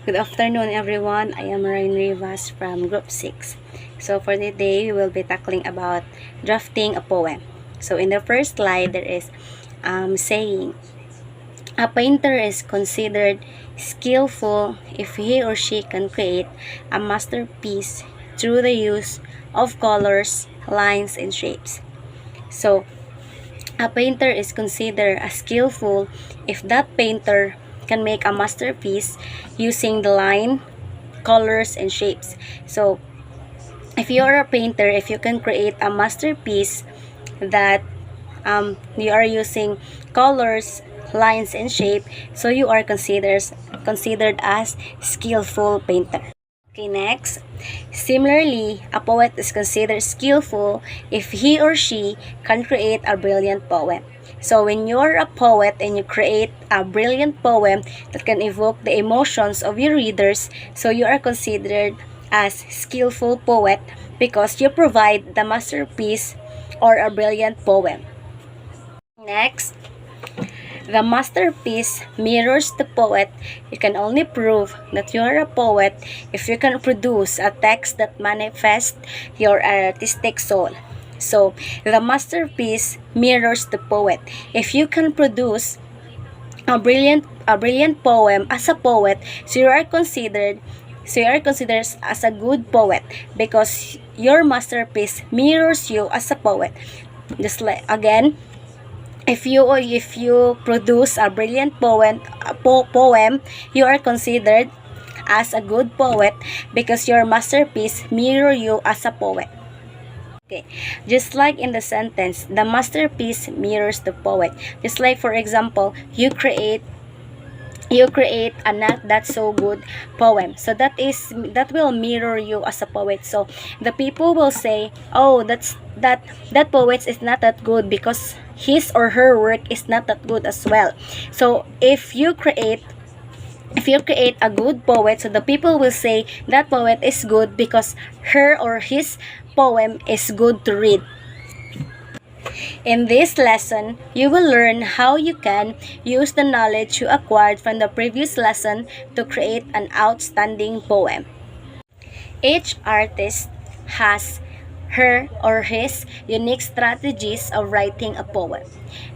Good afternoon, everyone. I am Rain Rivas from Group 6. So for today, we will be tackling about drafting a poem. So in the first slide, there is saying, a painter is considered skillful if he or she can create a masterpiece through the use of colors, lines, and shapes. So a painter is considered as skillful if that painter can make a masterpiece using the line, colors, and shapes. So if you are a painter, if you can create a masterpiece that you are using colors, lines, and shape, so you are considered as skillful painter. Okay, next. Similarly, a poet is considered skillful if he or she can create a brilliant poem. So when you're a poet and you create a brilliant poem that can evoke the emotions of your readers, so you are considered as skillful poet because you provide the masterpiece or a brilliant poem. Next, the masterpiece mirrors the poet. You can only prove that you are a poet if you can produce a text that manifests your artistic soul. So, the masterpiece mirrors the poet. If you can produce a brilliant poem as a poet, so you are considered as a good poet because your masterpiece mirrors you as a poet. Just like again, if you produce a brilliant poem, you are considered as a good poet because your masterpiece mirror you as a poet. Okay. Just like in the sentence, the masterpiece mirrors the poet. Just like, for example, you create a not that so good poem, so that will mirror you as a poet. So the people will say, oh, that poet is not that good because his or her work is not that good as well. So if you create a good poet, so the people will say that poet is good because her or his poem is good to read. In this lesson, you will learn how you can use the knowledge you acquired from the previous lesson to create an outstanding poem. Each artist has her or his unique strategies of writing a poem.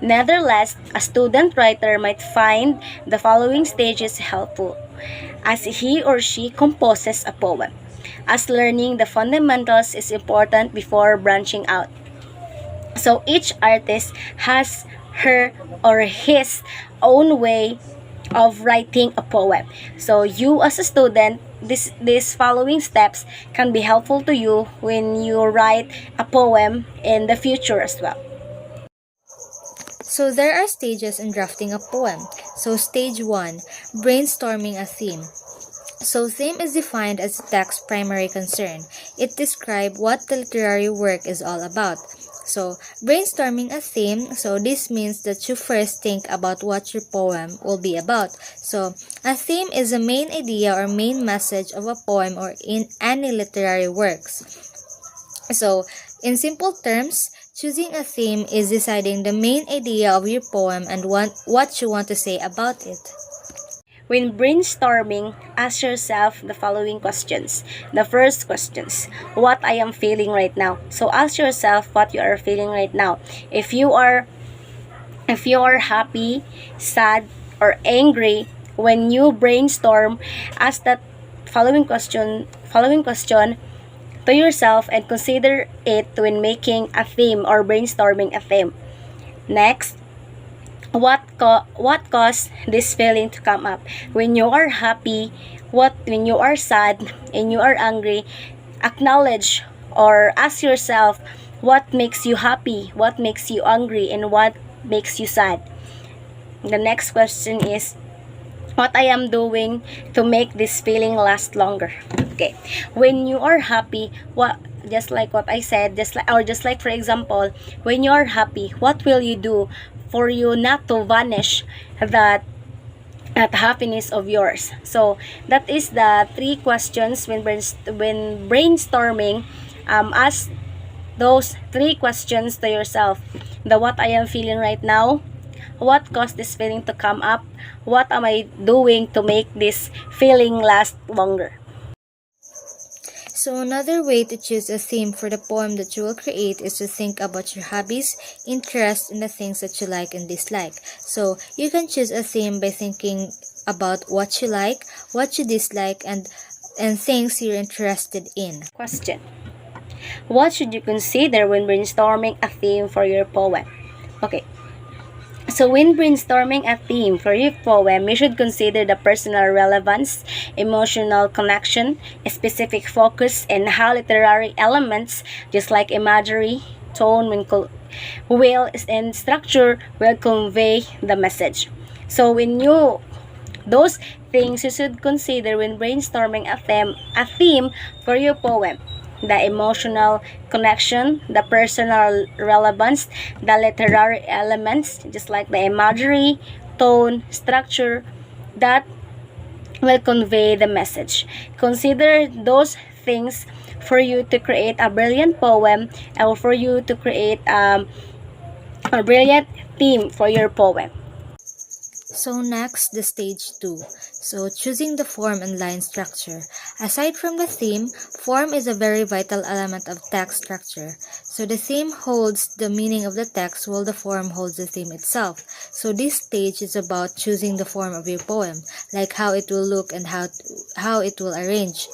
Nevertheless, a student writer might find the following stages helpful as he or she composes a poem, as learning the fundamentals is important before branching out. So each artist has her or his own way of writing a poem. So you as a student, these following steps can be helpful to you when you write a poem in the future as well. So there are stages in drafting a poem. So stage 1, brainstorming a theme. So theme is defined as the text's primary concern. It describes what the literary work is all about. So brainstorming a theme, so this means that you first think about what your poem will be about. So a theme is a main idea or main message of a poem or in any literary works. So in simple terms, choosing a theme is deciding the main idea of your poem and what you want to say about it. When brainstorming, ask yourself the following questions. The first questions, what I am feeling right now. So ask yourself what you are feeling right now. If you are happy, sad, or angry, when you brainstorm, ask that following question to yourself and consider it when making a theme or brainstorming a theme. Next, what caused this feeling to come up? When you are happy, when you are sad, and you are angry, acknowledge or ask yourself what makes you happy, what makes you angry, and what makes you sad. The next question is, what I am doing to make this feeling last longer. Okay, when you are happy, just like what I said, just like for example, when you are happy, what will you do for you not to vanish that happiness of yours? So that is the 3 questions when brainstorming. Ask those 3 questions to yourself: the what I am feeling right now, What caused this feeling to come up? What am I doing to make this feeling last longer? So another way to choose a theme for the poem that you will create is to think about your hobbies, interests, and the things that you like and dislike. So you can choose a theme by thinking about what you like, what you dislike, and things you're interested in. Question. What should you consider when brainstorming a theme for your poem? Okay. So when brainstorming a theme for your poem, you should consider the personal relevance, emotional connection, specific focus, and how literary elements, just like imagery, tone, will, and structure, will convey the message. So when you those things you should consider when brainstorming a theme for your poem: the emotional connection, the personal relevance, the literary elements, just like the imagery, tone, structure, that will convey the message. Consider those things for you to create a brilliant poem, or for you to create a brilliant theme for your poem. So next, the stage 2. So choosing the form and line structure. Aside from the theme, form is a very vital element of text structure. So the theme holds the meaning of the text while the form holds the theme itself. So this stage is about choosing the form of your poem, like how it will look and how it will arrange.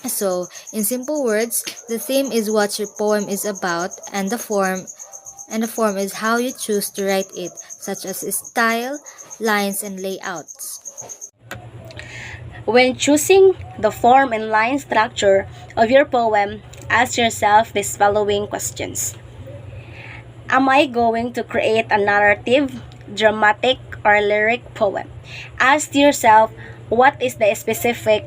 So, in simple words, the theme is what your poem is about, and the form is how you choose to write it, such as style, lines, and layouts. When choosing the form and line structure of your poem, ask yourself these following questions. Am I going to create a narrative, dramatic, or lyric poem? Ask yourself what is the specific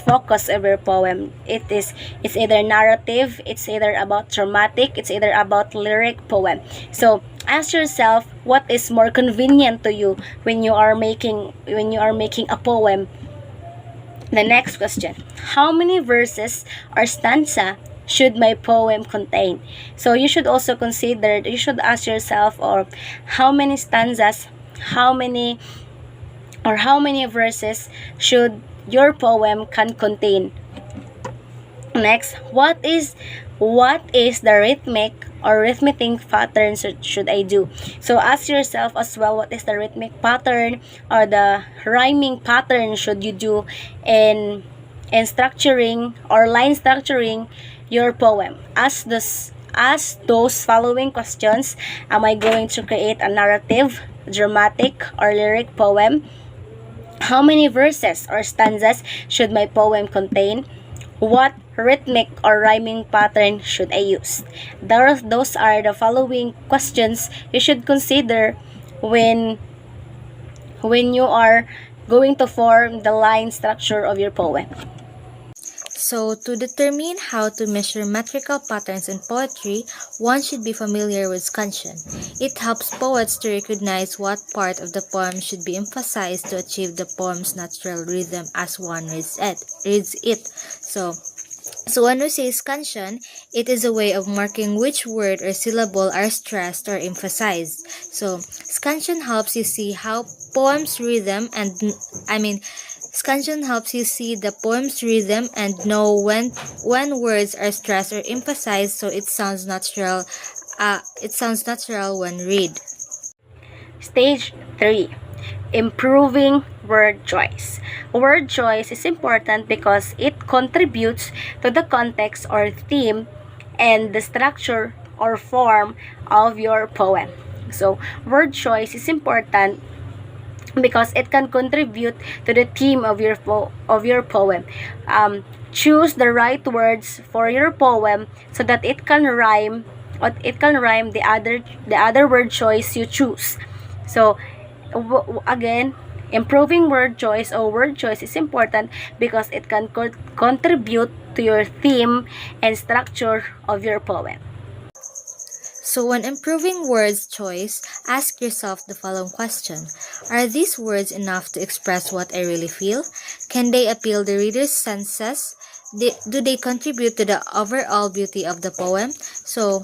focus of your poem. It's either narrative, it's either about dramatic, it's either about lyric poem. So ask yourself what is more convenient to you when you are making a poem. The next question. How many verses or stanza should my poem contain? So you should ask yourself, or how many stanzas, how many how many verses should your poem can contain? Next, what is the rhythmic or rhythmic pattern should I do? So ask yourself as well, what is the rhythmic pattern or the rhyming pattern should you do in structuring or line structuring your poem? Ask those following questions. Am I going to create a narrative, dramatic, or lyric poem? How many verses or stanzas should my poem contain? What rhythmic or rhyming pattern should I use? Those are the following questions you should consider when you are going to form the line structure of your poem. So, to determine how to measure metrical patterns in poetry, one should be familiar with scansion. It helps poets to recognize what part of the poem should be emphasized to achieve the poem's natural rhythm as one reads it. So when we say scansion, it is a way of marking which word or syllable are stressed or emphasized. So scansion helps you see how poem's rhythm and Scansion helps you see the poem's rhythm and know when words are stressed or emphasized, so it sounds natural. When read. Stage 3. Improving word choice. Word choice is important because it contributes to the context or theme and the structure or form of your poem. So, word choice is important because it can contribute to the theme of your poem. Choose the right words for your poem so that it can rhyme, or it can rhyme the other word choice you choose. So again, improving word choice or word choice is important because it can contribute to your theme and structure of your poem. So when improving words choice, ask yourself the following question. Are these words enough to express what I really feel? Can they appeal the reader's senses? Do they contribute to the overall beauty of the poem? So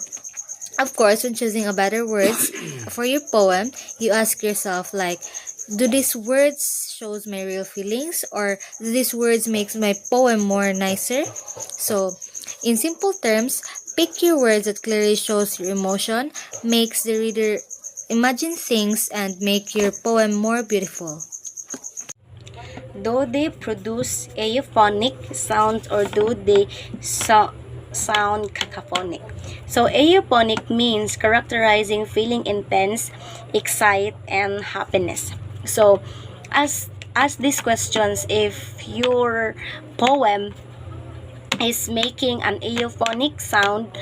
Of course, when choosing a better words for your poem, you ask yourself like, do these words shows my real feelings, or do these words makes my poem more nicer? So, in simple terms, pick your words that clearly shows your emotion, makes the reader imagine things, and make your poem more beautiful. Do they produce euphonic sounds or do they sound cacophonic? So euphonic means characterizing feeling intense, excite, and happiness. So ask these questions if your poem is making an euphonic sound,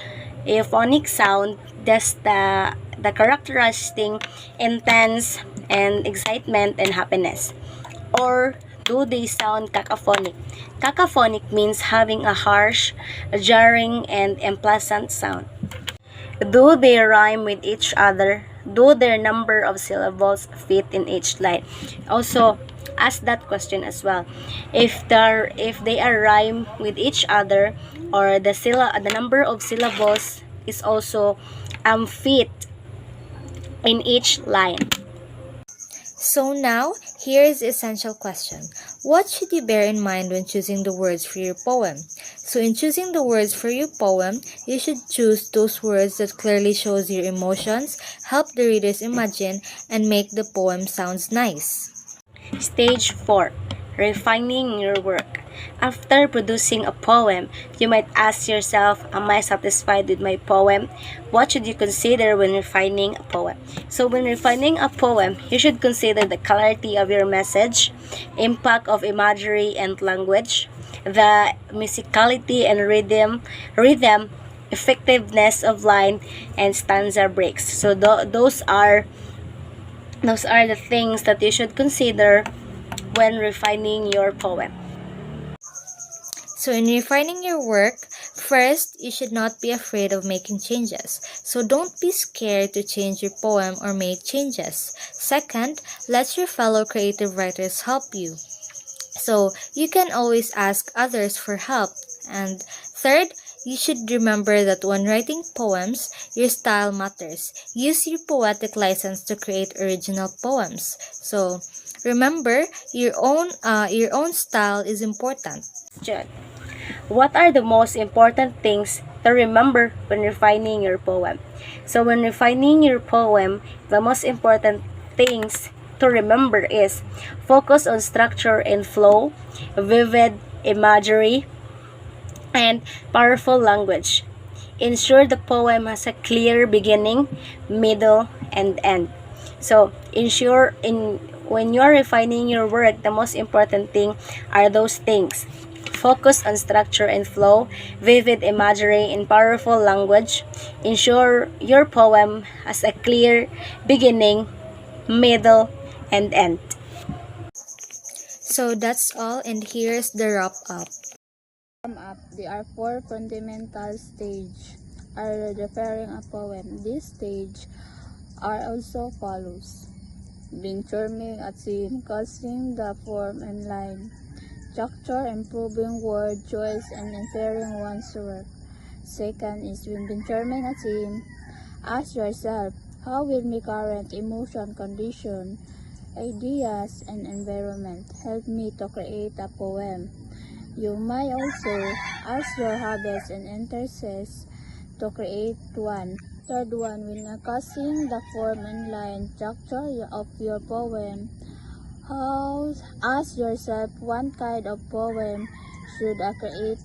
that's the characterizing intense and excitement and happiness. Or do they sound cacophonic? Cacophonic means having a harsh, jarring, and unpleasant sound. Do they rhyme with each other? Do their number of syllables fit in each line? Also, ask that question as well. If they are rhyme with each other, or the number of syllables is also fit in each line. So now, here is the essential question. What should you bear in mind when choosing the words for your poem? So in choosing the words for your poem, you should choose those words that clearly shows your emotions, help the readers imagine, and make the poem sounds nice. Stage 4. Refining your work. After producing a poem, you might ask yourself, am I satisfied with my poem? What should you consider when refining a poem? So when refining a poem, you should consider the clarity of your message, impact of imagery and language, the musicality and rhythm, effectiveness of line, and stanza breaks. So those are the things that you should consider when refining your poem. So in refining your work, first, you should not be afraid of making changes. So don't be scared to change your poem or make changes. Second, let your fellow creative writers help you. So you can always ask others for help. And third, you should remember that when writing poems, your style matters. Use your poetic license to create original poems. So remember, your own style is important. Question. What are the most important things to remember when refining your poem? So when refining your poem, the most important things to remember is focus on structure and flow, vivid imagery, and powerful language. Ensure the poem has a clear beginning, middle, and end. So ensure in when you are refining your work, the most important thing are those things. Focus on structure and flow, vivid imagery, and powerful language. Ensure your poem has a clear beginning, middle, and end. So that's all, and here's the wrap up. Sum up, there are four fundamental stages are referring a poem. These stages are also follows: brainstorming a theme, casting the form and line, structure, improving word choice, and inferring one's work. Second is when brainstorming a theme, ask yourself, how will my current emotion, condition, ideas, and environment help me to create a poem? You might also ask your hobbies and interests to create one. Third one, when discussing the form and line structure of your poem, ask yourself what kind of poem should I create.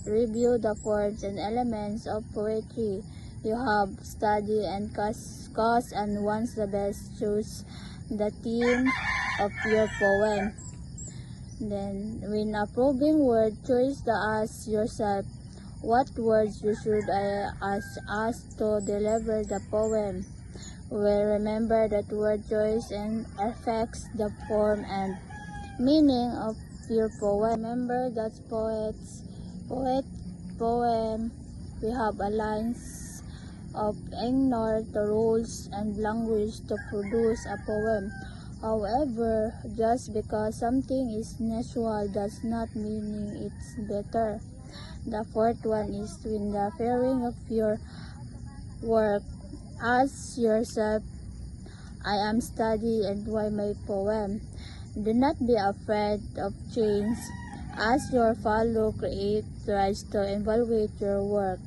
Review the forms and elements of poetry you have studied and discussed, and once the best choose the theme of your poem. Then, when approving word choice, ask yourself what words you should ask to deliver the poem. Well, remember that word choice and affects the form and meaning of your poem. Remember that poem, we have a lines of ignore the rules and language to produce a poem. However, just because something is natural does not mean it's better. The fourth one is when the fearing of your work. Ask yourself, I am study and why my poem. Do not be afraid of change. As your fellow create tries to evaluate your work.